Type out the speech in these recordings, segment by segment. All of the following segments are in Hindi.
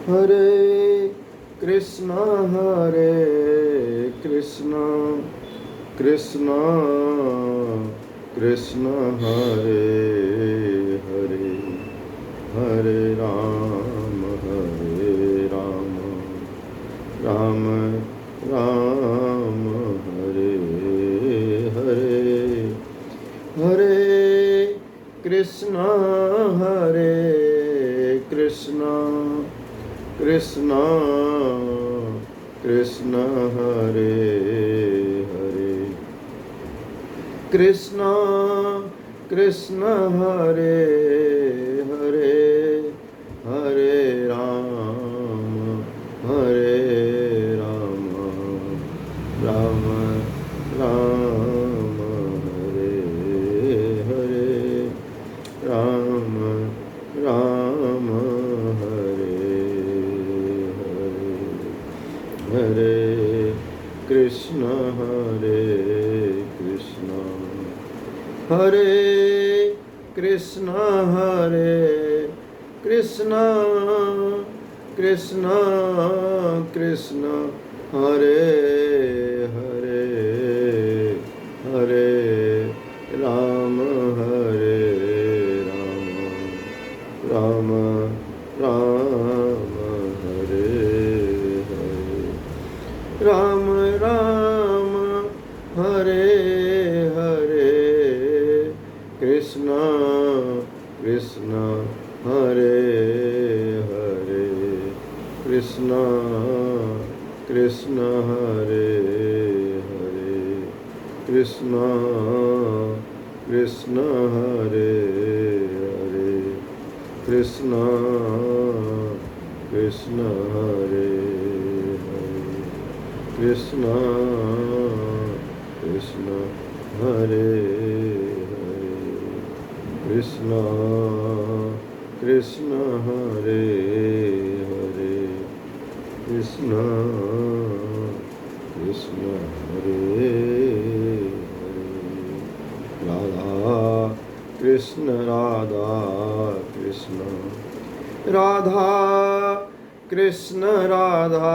हरे कृष्णा कृष्णा कृष्णा कृष्णा हरे हरे, हरे राम राम राम हरे हरे, हरे कृष्णा कृष्णा कृष्णा कृष्णा हरे हरे, कृष्णा कृष्णा हरे हरे, हरे राम राम राम हरे हरे, राम राम हरे हरे, हरे कृष्णा हरे कृष्णा कृष्णा कृष्णा कृष्णा हरे हरे, हरे राम राम राम हरे हरे, राम राम हरे हरे, कृष्णा कृष्णा हरे हरे, कृष्णा कृष्णा हरे हरे, कृष्णा कृष्णा हरे हरे, कृष्णा कृष्णा हरे हरे, कृष्णा कृष्णा हरे हरे, कृष्णा कृष्णा हरे हरे, कृष्णा कृष्णा हरे हरे, राधा कृष्ण राधा कृष्ण, राधा कृष्ण राधा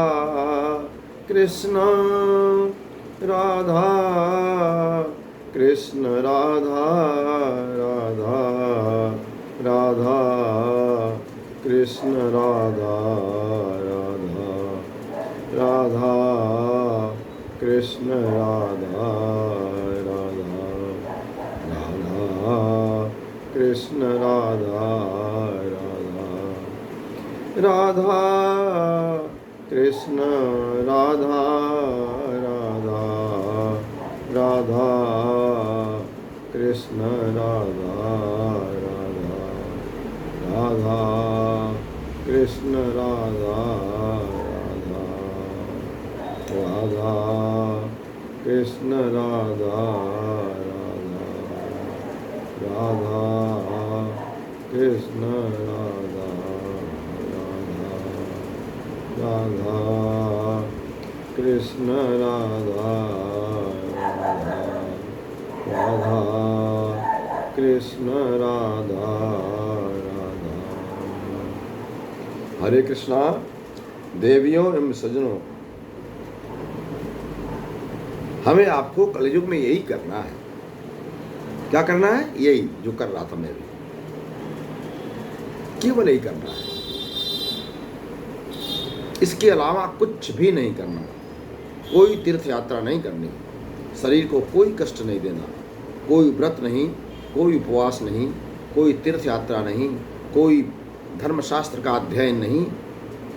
कृष्ण, राधा कृष्ण राधा राधा राधा कृष्ण राधा राधा राधा कृष्ण राधा राधा राधा कृष्ण राधा राधा राधा कृष्ण राधा राधा राधा कृष्ण राधा राधा राधा कृष्ण राधा राधा राधा कृष्ण राधा राधा राधा कृष्ण राधा राधा राधा कृष्ण राधा राधा राधा कृष्ण राधा राधा। हरे कृष्णा। देवियों एवं सज्जनों, हमें आपको कलयुग में यही करना है। क्या करना है? यही जो कर रहा था मैं भी, केवल यही करना है। इसके अलावा कुछ भी नहीं करना। कोई तीर्थ यात्रा नहीं करनी, शरीर को कोई कष्ट नहीं देना, कोई व्रत नहीं, कोई उपवास नहीं, कोई तीर्थ यात्रा नहीं, कोई धर्मशास्त्र का अध्ययन नहीं,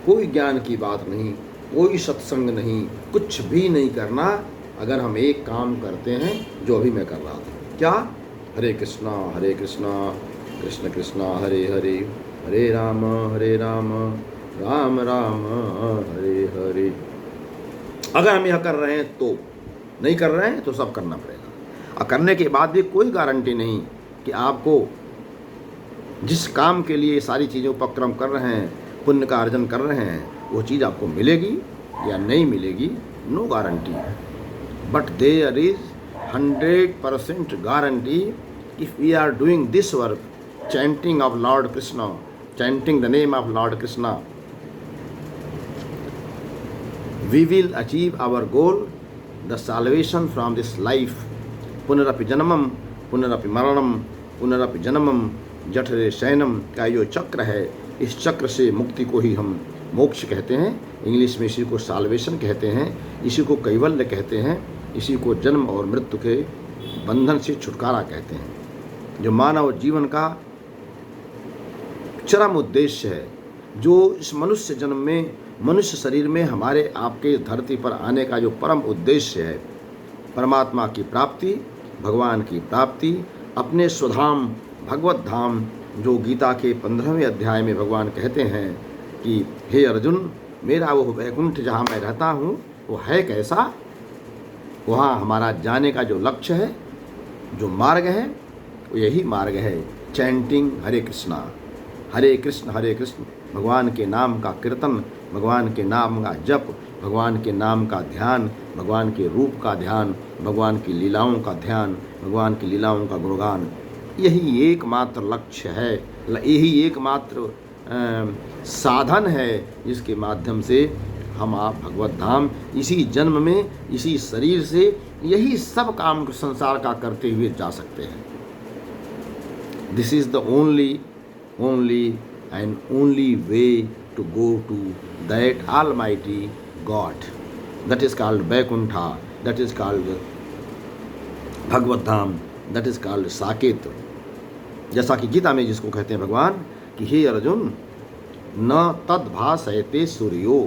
कोई ज्ञान की बात नहीं, कोई सत्संग नहीं, कुछ भी नहीं करना। अगर हम एक काम करते हैं जो अभी मैं कर रहा था। क्या? हरे कृष्णा कृष्ण कृष्णा हरे हरे, हरे राम राम राम हरे हरे। अगर हम यह कर रहे हैं तो, नहीं कर रहे हैं तो सब करना पड़ेगा। और करने के बाद भी कोई गारंटी नहीं कि आपको जिस काम के लिए सारी चीज़ें उपक्रम कर रहे हैं, पुण्य का अर्जन कर रहे हैं, वो चीज़ आपको मिलेगी या नहीं मिलेगी, no guarantee. But there is 100% guarantee if we are doing this work, chanting of Lord Krishna, chanting the name of Lord Krishna, we will achieve our goal, the salvation from this life. पुनरपि जन्मम पुनरपि मरणम पुनरपि जन्मम जठरे शयनम का जो चक्र है, इस चक्र से मुक्ति को ही हम मोक्ष कहते हैं। इंग्लिश में इसी को साल्वेशन कहते हैं, इसी को कैवल्य कहते हैं, इसी को जन्म और मृत्यु के बंधन से छुटकारा कहते हैं। जो मानव जीवन का चरम उद्देश्य है, जो इस मनुष्य जन्म में, मनुष्य शरीर में हमारे आपके धरती पर आने का जो परम उद्देश्य है, परमात्मा की प्राप्ति, भगवान की प्राप्ति, अपने स्वधाम भगवत धाम, जो गीता के 15वें अध्याय में भगवान कहते हैं कि हे अर्जुन, मेरा वो वैकुंठ जहाँ मैं रहता हूँ वो है कैसा, वहाँ हमारा जाने का जो लक्ष्य है, जो मार्ग है, वो यही मार्ग है चैंटिंग हरे कृष्णा हरे कृष्ण, भगवान के नाम का कीर्तन, भगवान के नाम का जप, भगवान के नाम का ध्यान, भगवान के रूप का ध्यान, भगवान की लीलाओं का ध्यान, भगवान की लीलाओं का गुणगान। यही एकमात्र लक्ष्य है, यही एकमात्र साधन है जिसके माध्यम से हम आप भगवत धाम इसी जन्म में, इसी शरीर से यही सब काम संसार का करते हुए जा सकते हैं। This is the only and only way to go to that almighty god, that is called Baikuntha, that is called Bhagwat Dham, that is called Saket. जैसा कि गीता में जिसको कहते हैं भगवान कि हे अर्जुन, न तद्भासयते सूर्यो,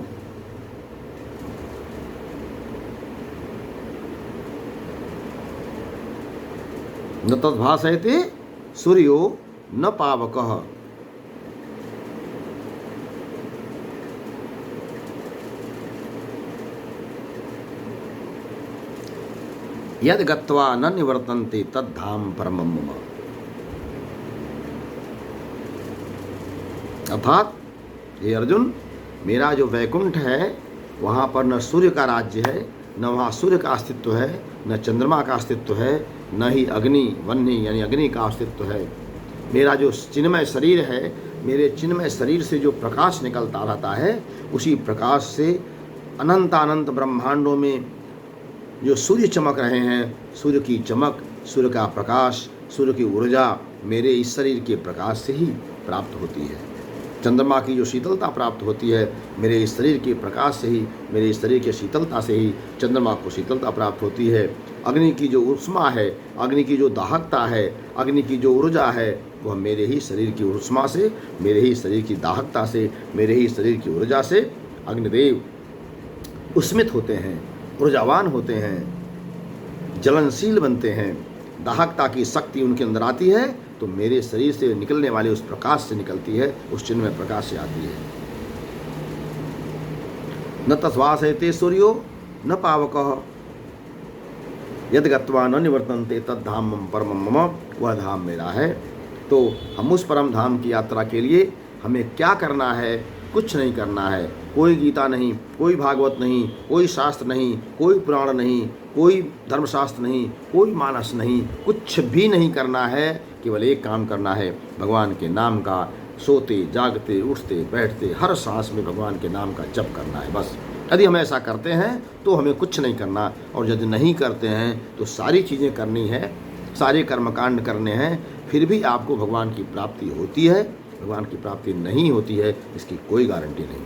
न तद्भासयते सूर्यो न पावकः, यद गत्वा न निवर्तन्ते तद्धाम परमं मम। अर्थात हे अर्जुन, मेरा जो वैकुंठ है वहाँ पर न सूर्य का राज्य है, न वहाँ सूर्य का अस्तित्व है, न चंद्रमा का अस्तित्व है, न ही अग्नि वन्य यानी अग्नि का अस्तित्व है। मेरा जो चिन्मय शरीर है, मेरे चिन्मय शरीर से जो प्रकाश निकलता रहता है, उसी प्रकाश से अनंत ब्रह्मांडों में जो सूर्य चमक रहे हैं, सूर्य की चमक, सूर्य का प्रकाश, सूर्य की ऊर्जा मेरे इस शरीर के प्रकाश से ही प्राप्त होती है। चंद्रमा की जो शीतलता प्राप्त होती है, मेरे इस शरीर के प्रकाश से ही, मेरे इस शरीर के शीतलता से ही चंद्रमा को शीतलता प्राप्त होती है। अग्नि की जो उष्मा है, अग्नि की जो दाहकता है, अग्नि की जो ऊर्जा है, वह मेरे ही शरीर की उष्मा से, मेरे ही शरीर की दाहकता से, मेरे ही शरीर की ऊर्जा से अग्निदेव उष्मित होते हैं, ऊर्जावान होते हैं, जलनशील बनते हैं। दाहकता की शक्ति उनके अंदर आती है तो मेरे शरीर से निकलने वाले उस प्रकाश से निकलती है, उस चिन्मय प्रकाश से आती है। न तस्वासयते सूर्यो न पावकः, यद गत्वा न निवर्तन्ते तद्धाम परमं मम, वह धाम मेरा है। तो हम उस परम धाम की यात्रा के लिए हमें क्या करना है? कुछ नहीं करना है। कोई गीता नहीं, कोई भागवत नहीं, कोई शास्त्र नहीं, कोई पुराण नहीं, कोई धर्मशास्त्र नहीं, कोई मानस नहीं, कुछ भी नहीं करना है। केवल एक काम करना है, भगवान के नाम का सोते जागते उठते बैठते हर सांस में भगवान के नाम का जप करना है, बस। यदि हम ऐसा करते हैं तो हमें कुछ नहीं करना, और यदि नहीं करते हैं तो सारी चीज़ें करनी है, सारे कर्मकांड करने हैं, फिर भी आपको भगवान की प्राप्ति होती है, भगवान की प्राप्ति नहीं होती है, इसकी कोई गारंटी नहीं।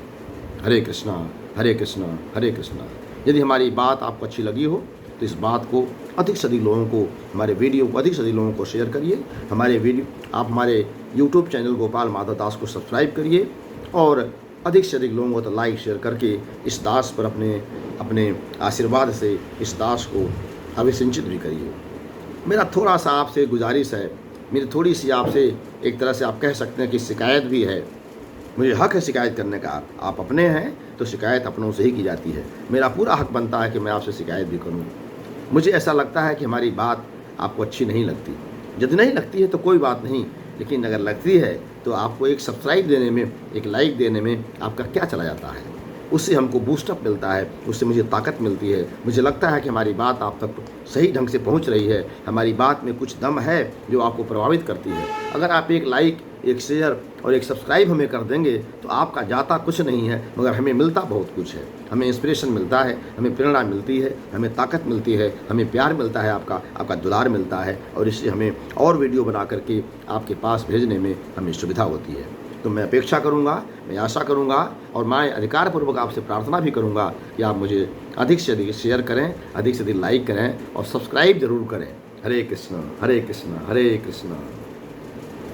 हरे कृष्णा हरे कृष्णा हरे कृष्णा। यदि हमारी बात आपको अच्छी लगी हो तो इस बात को अधिक से अधिक लोगों को, हमारे वीडियो को अधिक से अधिक लोगों को शेयर करिए। आप हमारे यूट्यूब चैनल गोपाल माधव दास को सब्सक्राइब करिए, और अधिक से अधिक लोगों को तो लाइक शेयर करके इस दास पर अपने आशीर्वाद से इस दास को अभिसिंचित भी करिए। मेरा थोड़ा सा आपसे गुजारिश है, मेरी थोड़ी सी आपसे एक तरह से आप कह सकते हैं कि शिकायत भी है। मुझे हक है शिकायत करने का, आप अपने हैं तो शिकायत अपनों से ही की जाती है। मेरा पूरा हक बनता है कि मैं आपसे शिकायत भी करूं। मुझे ऐसा लगता है कि हमारी बात आपको अच्छी नहीं लगती। यदि नहीं लगती है तो कोई बात नहीं, लेकिन अगर लगती है तो आपको एक सब्सक्राइब देने में, एक लाइक देने में आपका क्या चला जाता है? उससे हमको बूस्टअप मिलता है, उससे मुझे ताकत मिलती है। मुझे लगता है कि हमारी बात आप तक सही ढंग से पहुंच रही है, हमारी बात में कुछ दम है जो आपको प्रभावित करती है। अगर आप एक लाइक एक शेयर और एक सब्सक्राइब हमें कर देंगे तो आपका जाता कुछ नहीं है, मगर हमें मिलता बहुत कुछ है। हमें इंस्पिरेशन मिलता है, हमें प्रेरणा मिलती है, हमें ताकत मिलती है, हमें प्यार मिलता है, आपका दुलार मिलता है, और इससे हमें और वीडियो बना करके आपके पास भेजने में हमें सुविधा होती है। तो मैं अपेक्षा करूंगा, मैं आशा करूंगा और मैं अधिकारपूर्वक आपसे प्रार्थना भी करूंगा कि आप मुझे अधिक से अधिक शेयर करें, अधिक से अधिक लाइक करें और सब्सक्राइब जरूर करें। हरे कृष्ण हरे कृष्ण हरे कृष्ण।